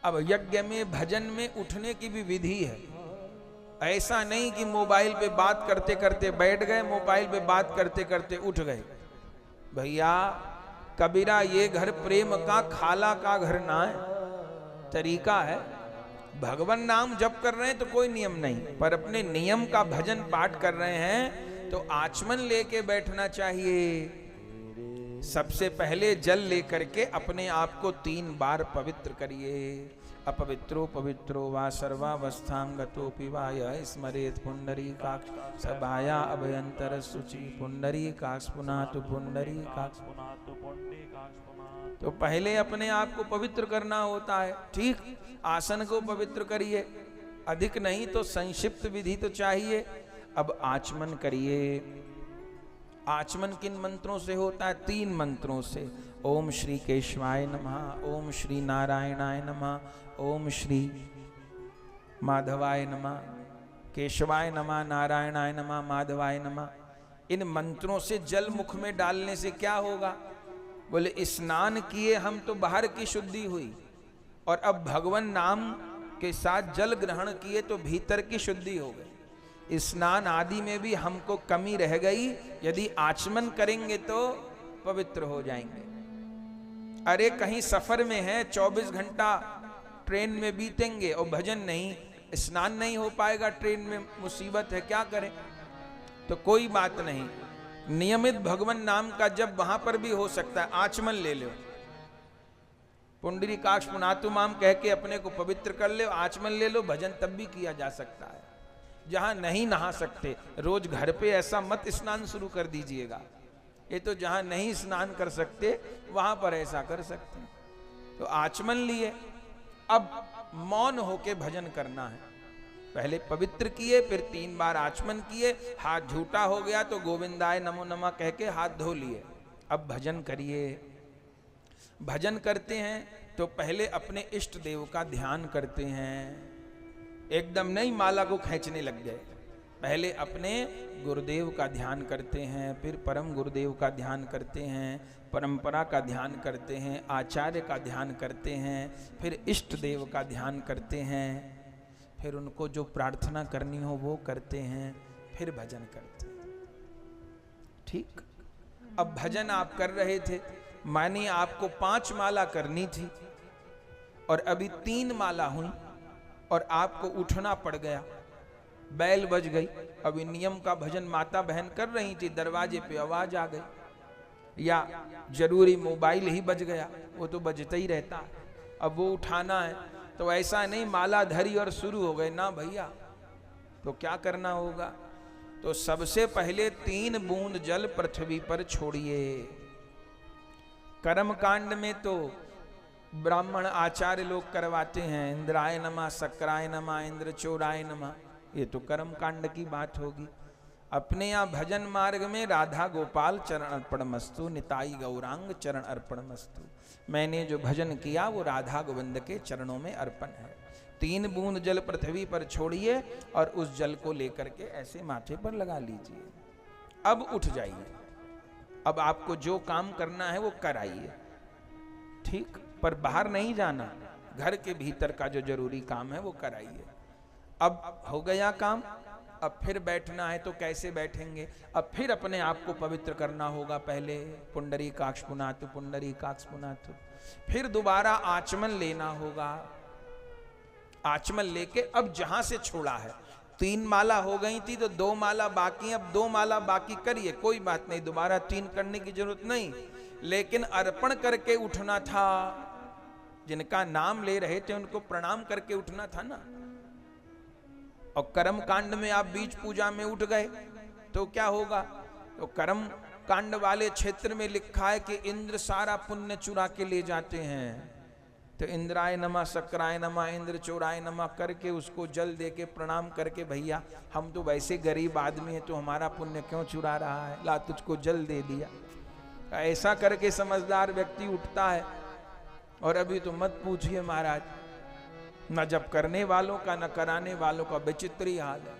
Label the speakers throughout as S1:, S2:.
S1: अब यज्ञ में भजन में उठने की भी विधि है। ऐसा नहीं कि मोबाइल पे बात करते करते बैठ गए, मोबाइल पे बात करते करते उठ गए। भैया कबीरा ये घर प्रेम का खाला का घर ना है, तरीका है। भगवान नाम जप कर रहे हैं तो कोई नियम नहीं, पर अपने नियम का भजन पाठ कर रहे हैं तो आचमन लेके बैठना चाहिए। सबसे पहले जल लेकर के अपने आप को 3 बार पवित्र करिए। अपवित्रो पवित्रो वा सर्वावस्थां गतोऽपि वा यः स्मरेत् पुंडरीकाक्ष सभाया अभयंतर शुचि पुंडरीकाक्ष पुनातु पुंडरीकाक्ष। तो पहले अपने आप को पवित्र करना होता है। ठीक, आसन को पवित्र करिए, अधिक नहीं तो संक्षिप्त विधि तो चाहिए। अब आचमन करिए। आचमन किन मंत्रों से होता है? 3 मंत्रों से। ओम श्री केशवाय नमः, ओम श्री नारायणाय नमः, ओम श्री माधवाय नमः। केशवाय नमः, नारायणाय नमः, माधवाय नमः। इन मंत्रों से जल मुख में डालने से क्या होगा? बोले स्नान किए हम तो बाहर की शुद्धि हुई, और अब भगवान नाम के साथ जल ग्रहण किए तो भीतर की शुद्धि हो गई। स्नान आदि में भी हमको कमी रह गई, यदि आचमन करेंगे तो पवित्र हो जाएंगे। अरे कहीं सफर में है, 24 घंटा ट्रेन में बीतेंगे और भजन नहीं, स्नान नहीं हो पाएगा, ट्रेन में मुसीबत है, क्या करें? तो कोई बात नहीं, नियमित भगवान नाम का जब वहां पर भी हो सकता है, आचमन ले लो। पुंडरीकाक्ष पुनातु माम कह के अपने को पवित्र कर ले, आचमन ले लो, भजन तब भी किया जा सकता है। जहां नहीं नहा सकते, रोज घर पे ऐसा मत स्नान शुरू कर दीजिएगा। ये तो जहां नहीं स्नान कर सकते वहां पर ऐसा कर सकते हैं। तो आचमन लिए, अब मौन होके भजन करना है। पहले पवित्र किए, फिर 3 बार आचमन किए, हाथ झूठा हो गया तो गोविंदाय नमो नमः कह के हाथ धो लिए। अब भजन करिए। भजन करते हैं तो पहले इष्ट इष्ट देव का ध्यान करते हैं। एकदम नहीं माला को खींचने लग गए, पहले अपने गुरुदेव का ध्यान करते हैं, फिर परम गुरुदेव का ध्यान करते हैं, परंपरा का ध्यान करते हैं, आचार्य का ध्यान करते हैं, फिर इष्ट देव का ध्यान करते हैं, फिर उनको जो प्रार्थना करनी हो वो करते हैं, फिर भजन करते हैं। ठीक, अब भजन आप कर रहे थे, मानिए आपको 5 माला करनी थी और अभी 3 माला हुई और आपको उठना पड़ गया, बैल बज गई। अभी नियम का भजन माता बहन कर रही थी, दरवाजे पे आवाज आ गई, या जरूरी मोबाइल ही बज गया, वो तो बजता ही रहता है, अब वो उठाना है। तो ऐसा नहीं माला धरी और शुरू हो गए, ना भैया। तो क्या करना होगा? तो सबसे पहले 3 बूंद जल पृथ्वी पर छोड़िए। कर्म कांड में तो ब्राह्मण आचार्य लोग करवाते हैं, इंद्राय नमः, शक्राय नमः, इंद्र चोराय नमः, ये तो कर्म कांड की बात होगी। अपने यहाँ भजन मार्ग में राधा गोपाल चरण अर्पण मस्तु, निताई गौरांग चरण अर्पण मस्तु। मैंने जो भजन किया वो राधा गोविंद के चरणों में अर्पण है। 3 बूंद जल पृथ्वी पर छोड़िए और उस जल को लेकर के ऐसे माथे पर लगा लीजिए। अब उठ जाइए, अब आपको जो काम करना है वो कराइए। ठीक, पर बाहर नहीं जाना, घर के भीतर का जो जरूरी काम है वो कराइए। अब हो गया काम, अब फिर बैठना है तो कैसे बैठेंगे? अब फिर अपने आप को पवित्र करना होगा। पहले पुंडरीकाक्ष पुनातु, पुंडरीकाक्ष पुनातु, फिर दोबारा आचमन लेना होगा। आचमन लेके अब जहां से छोड़ा है, 3 माला हो गई थी तो 2 माला बाकी, अब 2 माला बाकी करिए, कोई बात नहीं, दोबारा 3 करने की जरूरत नहीं, लेकिन अर्पण करके उठना था। जिनका नाम ले रहे थे उनको प्रणाम करके उठना था ना। और कर्म कांड में आप बीच पूजा में उठ गए तो क्या होगा? तो कर्म कांड वाले क्षेत्र में लिखा है कि इंद्र सारा पुण्य चुरा के ले जाते हैं। तो इंद्राय नमः, शक्राय नमः, इंद्र चोराय नमः करके उसको जल दे के प्रणाम करके, भैया हम तो वैसे गरीब आदमी है तो हमारा पुण्य क्यों चुरा रहा है, ला तुझको जल दे दिया। ऐसा करके समझदार व्यक्ति उठता है। और अभी तो मत पूछिए महाराज, न जब करने वालों का न कराने वालों का विचित्र ही हाल है।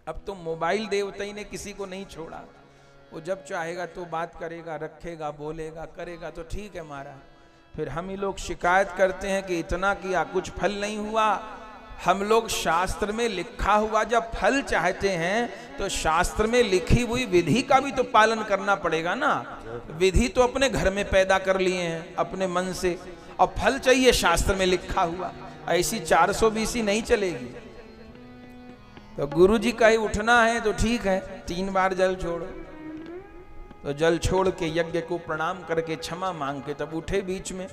S1: अब तो मोबाइल देवता ही ने किसी को नहीं छोड़ा, वो जब चाहेगा तो बात करेगा, रखेगा, बोलेगा, करेगा, तो ठीक है महाराज। फिर हम ही लोग शिकायत करते हैं कि इतना किया कुछ फल नहीं हुआ। हम लोग शास्त्र में लिखा हुआ जब फल चाहते हैं तो शास्त्र में लिखी हुई विधि का भी तो पालन करना पड़ेगा ना। विधि तो अपने घर में पैदा कर लिए हैं अपने मन से, और फल चाहिए शास्त्र में लिखा हुआ। ऐसी 420 नहीं चलेगी। तो गुरु जी का ही उठना है तो ठीक है, 3 बार जल छोड़ो। तो जल छोड़ के यज्ञ को प्रणाम करके क्षमा मांग के तब उठे बीच में।